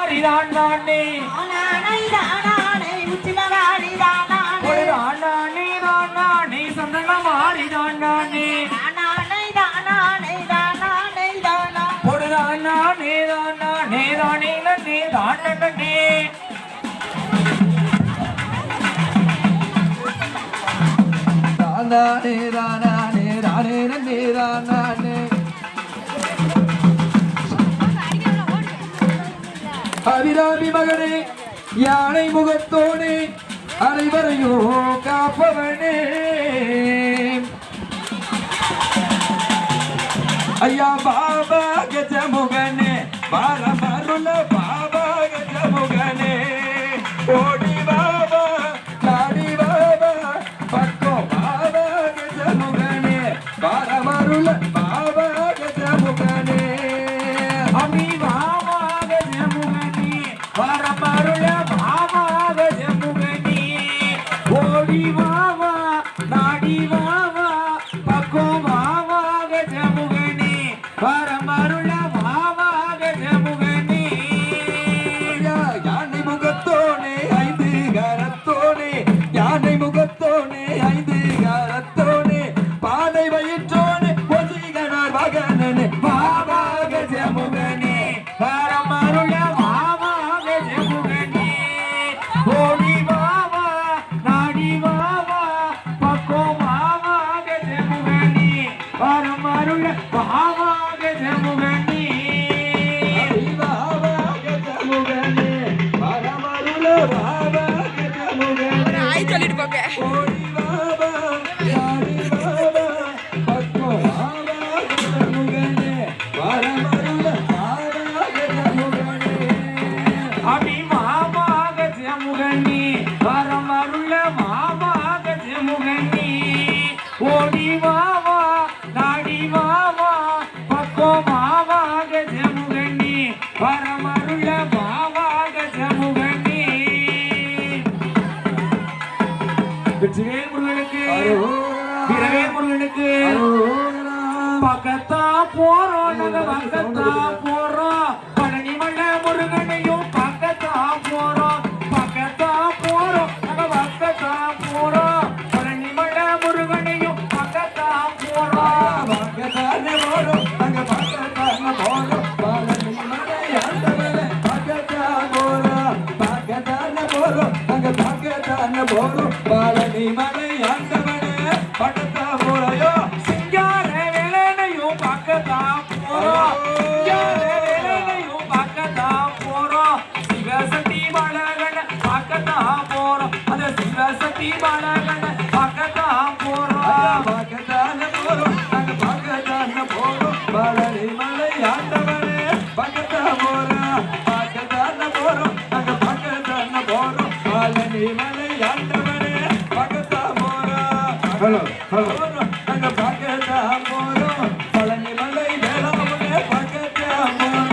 மாறி தான் நானே சந்தன மாறி தான் நானே பொடுதான் நானே தான் நானே தானே நன்னே தான் நன்னே தானே தானே தானே நன்னே தான் நானே அபிராமி மகனே யானை முகத்தோனே அனைவரையோ காப்பவனே ஐயா பாபா கஜமுகனே பாரமருள பாபா கஜமுகனே ஓடி பாபா நாடி பாபா பக்கோ பாபா கஜமுகனே பாரமருள பாபா கஜமுகனே அமி பாபா கஜமுகனே பாரமருள பாபா கஜமுகனே ஓடி பாபா நாடி பாபா பக்கோ பாபா கஜமுகனே பாரமருள பாபா கஜமுகனே யானை முகத்தோனே ஐந்து கரத்தோனே யானை முகத்தோனே ஐந்து கரத்தோனே பாதை வயிற்றோனே பொசிகனார் மகனனே பாபா கஜமுகனே பாரமருள பாபா கஜமுகனே ஓடி பாபா நாடி பாபா பக்கோ பாபா கஜமுகனே பாரமருள பாபா கஜமுகனே பாபா கஜமுகனே பரமருள பாபா கஜமுகனே ஆய் சொல்லிட்டு போங்க ஓடி பாபா யாடி பாபா பக்கோ பாபா கஜமுகனே பரமருள பாபா கஜமுகனே அபி பாபா கஜமுகனே பாரமருள பாபா கஜமுகனே ஓடி பாபா நாடி பாபா பக்கோ பாபா கஜமுகனே பாரமருள பாபா கஜமுகனே வெற்றிவேல் முருகனுக்கு வீரவேல் முருகனுக்கு பக்கத்தா போறோம் நாங்க பக்கத்தா போறோம் பழனி மலை முருகனையும் பக்கத்தா போறோம் பக்கத்தா போறோம் நாங்க பக்கத்தா போறோம் பழனி மலை முருகனையும் பக்கத்தா போறோம் பக்கத்தானே போறோம் அங்க பக்கத்தானே போறோம் பழனி மலை ஆண்டவரே பக்கத்தா போறோம் பக்கத்தானே போறோம் அங்க பக்கத்தானே போறோம் பழனி மலை ஆண்டவரே பக்கத்தா போறோம் சிங்கார வேலனையும் பக்கத்தா போறோம் சிங்கார வேலனையும் பக்கத்தா போறோம் சிவசக்தி பாலகன பக்கத்தா போறோம் அந்த சிவசக்தி பாலகன பக்கத்தா போறோம் பக்கத்தானே போறோம் அங்க பக்கத்தானே போறோம் பழனி மலை ஆண்டவரே பக்கத்தா போறோம் பக்கத்தானே போறோம் அங்க பக்கத்தானே போறோம் பழனி மலை ஆண்டவரே பக்கத்தா போறோம் ஹலோ ஹலோ அங்க பக்கத்தா போறோம் பழனி மலை வேளாவுனே பக்கத்தா போறோம்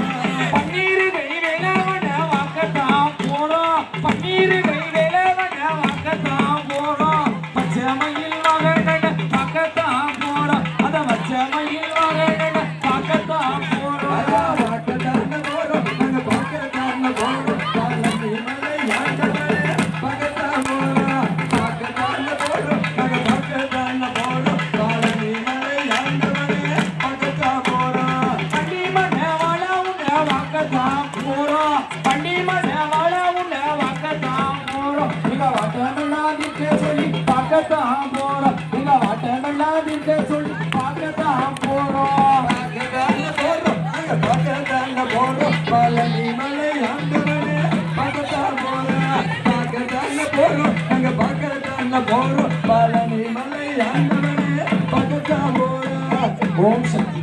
பன்னீர் கை வேலவன பக்கத்தா போறோம் பன்னீர் கை வேலவன பக்கத்தா போறோம் பச்சைமயில் மகனன பக்கத்தா போறோம் அந்த பச்சைமயில் மகனன பக்கத்தா போறோம் பக்கத்தானே போறோம் அங்க பக்கத்தானே போறோம் பழனி மலை ஆண்டவரே பக்கத்தா போறோம் பக்கத்தானே போறோம் அங்க பக்கத்தானே போறோம் பழனி மலை ஆண்டவரே பக்கத்தா போறோம் பண்டி மன வளவுன பக்கத்தா போறோம் பண்டி மன வளவுன பக்கத்தா போறோம் இங்க வாட்டனல்லாதிக்க சொல்லி பக்கத்தா போறோம் இங்க வாட்டனல்லாதிக்க சொல்லி பக்கத்தா போறோம் பக்கத்தானே போறோம் அங்க பக்கத்தானே போறோம் பழனி மலை ஆண்டவரே பக்கத்தா போறோம் பக்கத்தானே போறோம் அங்க பக்கத்தானே போறோம் பழனி மலை ஆண்டவரே பக்கத்தா போறோம் ஓம் சக்தி